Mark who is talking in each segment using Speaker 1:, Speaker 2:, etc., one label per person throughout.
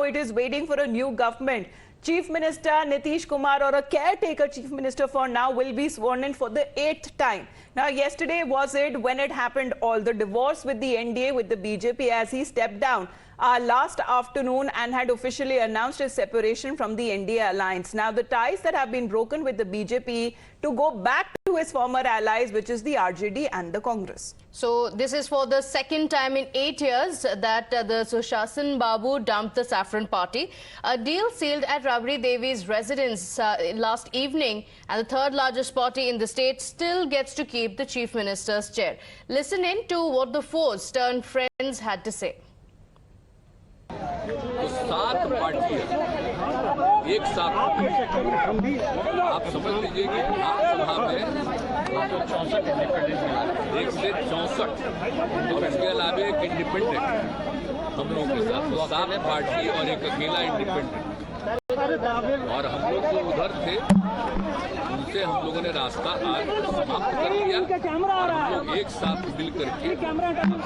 Speaker 1: it is waiting for a new government. Chief Minister Nitish Kumar, or a caretaker Chief Minister for now, will be sworn in for the 8th time. Now, yesterday was it when it happened, all the divorce with the NDA, with the BJP, as he stepped down last afternoon and had officially announced his separation from the NDA alliance. Now, the ties that have been broken with the BJP to go back to his former allies, which is the RJD and the Congress.
Speaker 2: So this is for the second time in 8 years that the Sushashan Babu dumped the Saffron Party. A deal sealed at Rabri Devi's residence last evening, and the third largest party in the state still gets to keep the Chief Minister's chair. Listen in to what the four stern friends had to say.
Speaker 3: तो 7 पार्टियां एक साथ, आप समझ लीजिए कि लोकसभा में 1 से 64 और इसके अलावा एक इंडिपेंडेंट हम लोगों के साथ, तो 7 पार्टी और एक अकेला इंडिपेंडेंट, और हम लोग जो उधर थे उनसे हम लोगों ने रास्ता आज समाप्त कर लिया और हम लोग एक साथ मिल करके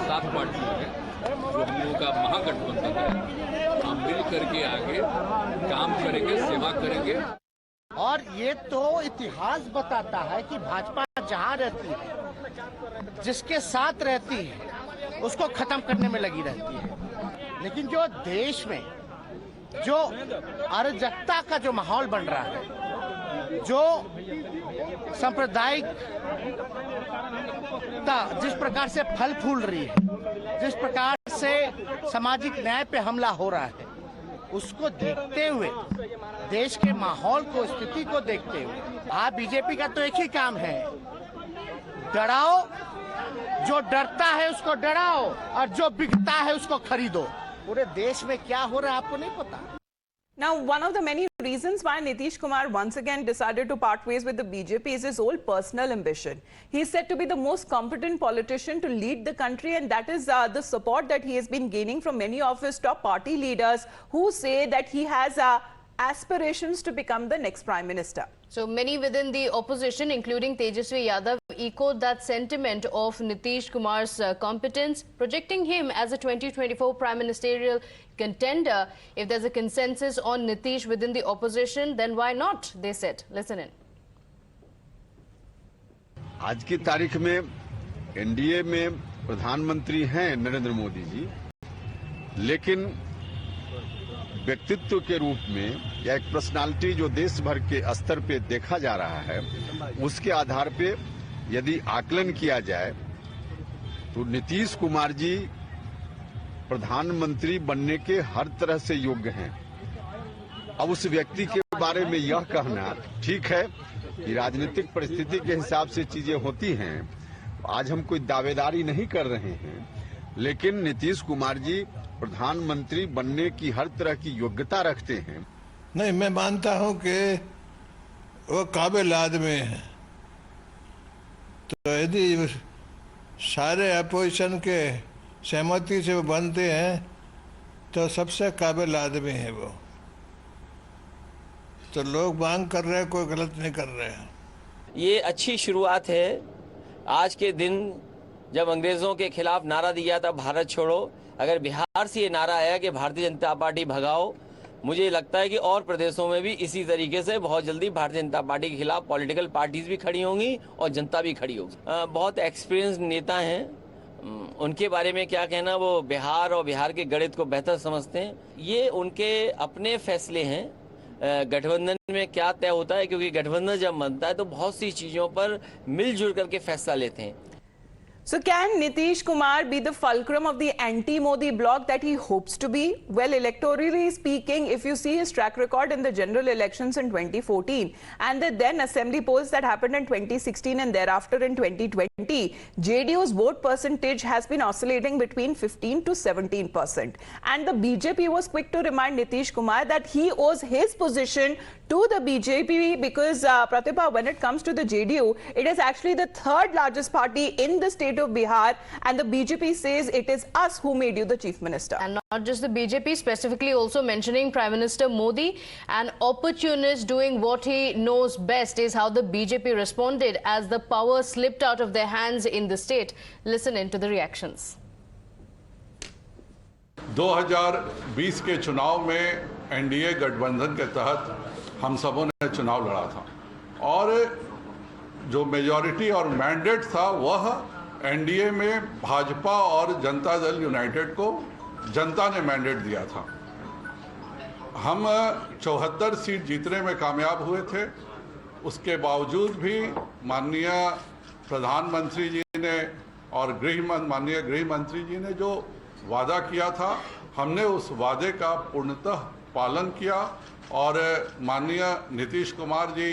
Speaker 3: 7 पार्टियों में जो हम लोगों का महागठबंधन है, हम मिल करके आगे काम करेंगे, सेवा करेंगे।
Speaker 4: और ये तो इतिहास बताता है कि भाजपा जहां रहती है, जिसके साथ रहती है, उसको खत्म करने में लगी रहती है। लेकिन जो देश में जो अराजकता का जो माहौल बन रहा है, जो सांप्रदायिकता जिस प्रकार से फल फूल रही है, जिस प्रकार से सामाजिक न्याय पे हमला हो रहा है, उसको देखते हुए, देश के माहौल को, स्थिति को देखते हुए, आप बीजेपी का तो एक ही काम है, डराओ, जो डरता है उसको डराओ और जो बिकता है उसको खरीदो। पूरे देश में क्या हो रहा है आपको नहीं पता।
Speaker 1: Now, one of the many reasons why Nitish Kumar once again decided to part ways with the BJP is his own personal ambition. He is said to be the most competent politician to lead the country, and that is the support that he has been gaining from many of his top party leaders who say that he has aspirations to become the next Prime Minister.
Speaker 2: So many within the opposition, including Tejasvi Yadav, echoed that sentiment of Nitish Kumar's competence, projecting him as a 2024 prime ministerial contender. If there's a consensus on Nitish within the opposition, then why not, they said. Listen in.
Speaker 5: आज की तारीख में NDA में प्रधानमंत्री हैं नरेंद्र मोदी जी, लेकिन व्यक्तित्व के रूप में या एक पर्सनालिटी जो देश भर के स्तर पे देखा जा रहा है, उसके आधार पे यदि आकलन किया जाए तो नीतीश कुमार जी प्रधानमंत्री बनने के हर तरह से योग्य हैं। अब उस व्यक्ति के बारे में यह कहना ठीक है कि राजनीतिक परिस्थिति के हिसाब से चीजें होती हैं। आज हम कोई दावेदारी नहीं कर रहे हैं, लेकिन नीतीश कुमार जी प्रधानमंत्री बनने की हर तरह की योग्यता रखते हैं।
Speaker 6: नहीं, मैं मानता हूं कि वो काबिल आदमी है, तो यदि सारे अपोजिशन के सहमति से वो बनते हैं तो सबसे काबिल आदमी है वो। तो लोग मांग कर रहे हैं, कोई गलत नहीं कर रहे हैं।
Speaker 7: ये अच्छी शुरुआत है। आज के दिन जब अंग्रेजों के खिलाफ नारा दिया था भारत छोड़ो, अगर बिहार से ये नारा आया कि भारतीय जनता पार्टी भगाओ, मुझे लगता है कि और प्रदेशों में भी इसी तरीके से बहुत जल्दी भारतीय जनता पार्टी के खिलाफ पॉलिटिकल पार्टीज भी खड़ी होंगी और जनता भी खड़ी होगी। बहुत एक्सपीरियंस नेता हैं, उनके बारे में क्या कहना, वो बिहार और बिहार के गणित को बेहतर समझते हैं। ये उनके अपने फैसले हैं। गठबंधन में क्या तय होता है, क्योंकि गठबंधन जब बनता है तो बहुत सी चीजों पर मिलजुल करके फैसला लेते हैं।
Speaker 1: So can Nitish Kumar be the fulcrum of the anti-Modi bloc that he hopes to be? Well, electorally speaking, if you see his track record in the general elections in 2014 and the then assembly polls that happened in 2016 and thereafter in 2020, JDU's vote percentage has been oscillating between 15 to 17%. And the BJP was quick to remind Nitish Kumar that he owes his position to the BJP because, Pratibha, when it comes to the JDU, it is actually the third largest party in the state of Bihar, and the BJP says it is us who made you the chief minister.
Speaker 2: And not just the BJP, specifically also mentioning Prime Minister Modi, an opportunist doing what he knows best is how the BJP responded as the power slipped out of their hands in the state. Listen into the reactions.
Speaker 8: 2020 के चुनाव में NDA गठबंधन के तहत हम सबों ने चुनाव लड़ा था और जो मेजॉरिटी और मैंडेट था वह एनडीए में भाजपा और जनता दल यूनाइटेड को जनता ने मैंडेट दिया था। हम 74 सीट जीतने में कामयाब हुए थे। उसके बावजूद भी माननीय प्रधानमंत्री जी ने और माननीय गृह मंत्री जी ने जो वादा किया था, हमने उस वादे का पूर्णतः पालन किया और माननीय नीतीश कुमार जी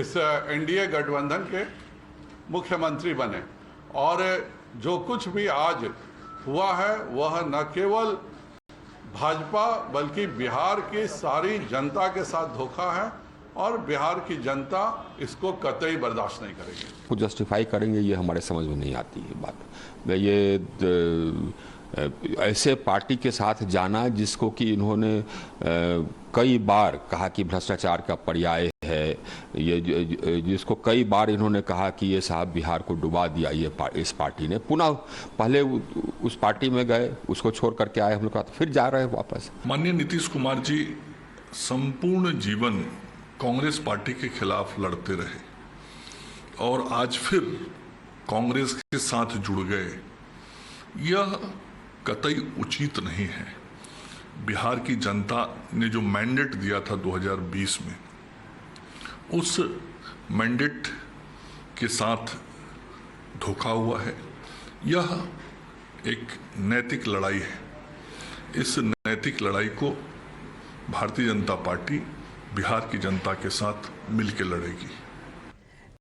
Speaker 8: इस एनडीए गठबंधन के मुख्यमंत्री बने और जो कुछ भी आज हुआ है वह न केवल भाजपा बल्कि बिहार की सारी जनता के साथ धोखा है और बिहार की जनता इसको कतई बर्दाश्त नहीं करेगी।
Speaker 9: को जस्टिफाई करेंगे ये हमारे समझ में नहीं आती है बात। ये ऐसे पार्टी के साथ जाना जिसको कि इन्होंने कई बार कहा कि भ्रष्टाचार का पर्याय है, ये जिसको कई बार इन्होंने कहा कि ये साहब बिहार को डुबा दिया, ये इस पार्टी ने पुनः पहले उस पार्टी में गए, उसको छोड़ करके आए, हम लोग कहा फिर जा रहे हैं वापस।
Speaker 10: माननीय नीतीश कुमार जी संपूर्ण जीवन कांग्रेस पार्टी के खिलाफ लड़ते रहे और आज फिर कांग्रेस के साथ जुड़ गए। यह कतई उचित नहीं है। बिहार की जनता ने जो मैंडेट दिया था 2020 में, उस मैंडेट के साथ धोखा हुआ है। यह एक नैतिक लड़ाई है। इस नैतिक लड़ाई को भारतीय जनता पार्टी बिहार की जनता के साथ मिलकर लड़ेगी।